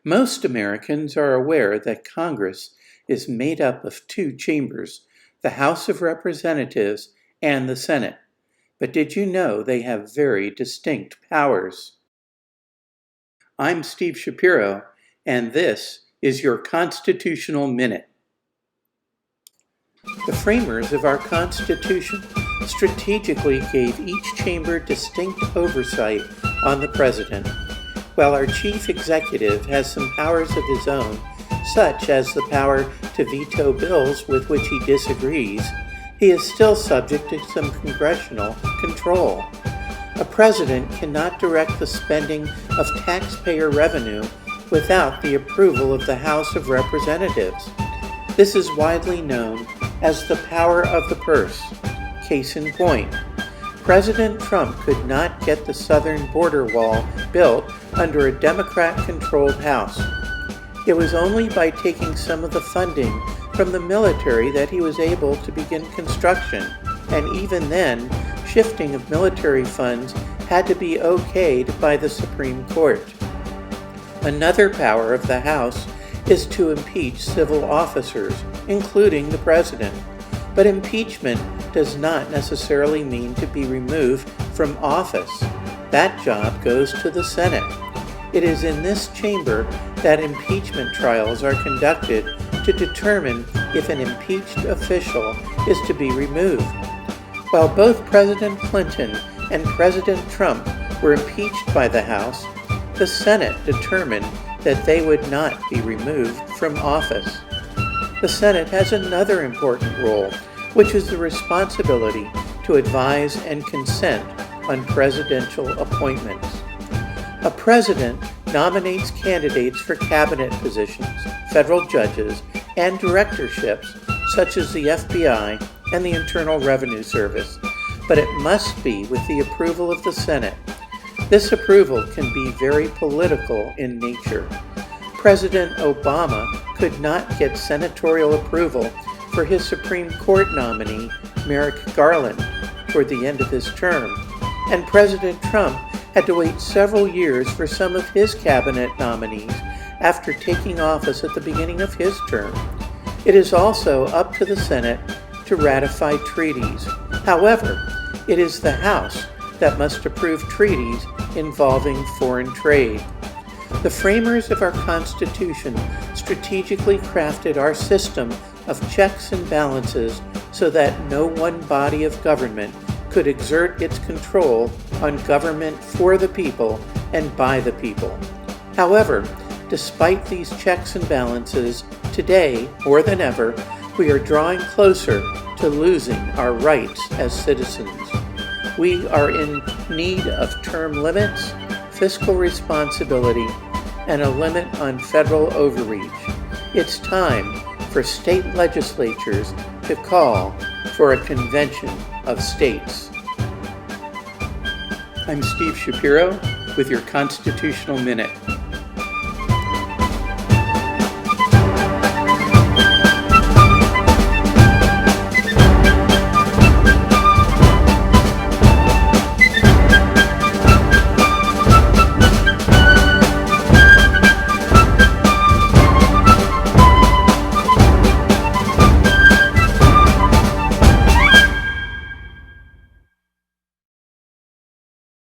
Most Americans are aware that Congress is made up of two chambers, the House of Representatives and the Senate. But did you know they have very distinct powers? I'm Steve Shapiro, and this is your Constitutional Minute. The framers of our Constitution strategically gave each chamber distinct oversight on the President. While our chief executive has some powers of his own, such as the power to veto bills with which he disagrees, he is still subject to some congressional control. A president cannot direct the spending of taxpayer revenue without the approval of the House of Representatives. This is widely known as the power of the purse. Case in point, President Trump could not get the southern border wall built under a Democrat-controlled House. It was only by taking some of the funding from the military that he was able to begin construction, and even then, shifting of military funds had to be okayed by the Supreme Court. Another power of the House is to impeach civil officers, including the President. But impeachment does not necessarily mean to be removed from office. That job goes to the Senate. It is in this chamber that impeachment trials are conducted to determine if an impeached official is to be removed. While both President Clinton and President Trump were impeached by the House, the Senate determined that they would not be removed from office. The Senate has another important role, which is the responsibility to advise and consent on presidential appointments. A president nominates candidates for cabinet positions, federal judges, and directorships such as the FBI and the Internal Revenue Service, but it must be with the approval of the Senate. This approval can be very political in nature. President Obama could not get senatorial approval for his Supreme Court nominee, Merrick Garland, toward the end of his term, and President Trump had to wait several years for some of his cabinet nominees after taking office at the beginning of his term. It is also up to the Senate to ratify treaties. However, it is the House that must approve treaties involving foreign trade. The framers of our Constitution strategically crafted our system of checks and balances so that no one body of government could exert its control on government for the people and by the people. However, despite these checks and balances, today, more than ever, we are drawing closer to losing our rights as citizens. We are in need of term limits, fiscal responsibility, and a limit on federal overreach. It's time for state legislatures to call for a convention of states. I'm Steve Shapiro with your Constitutional Minute.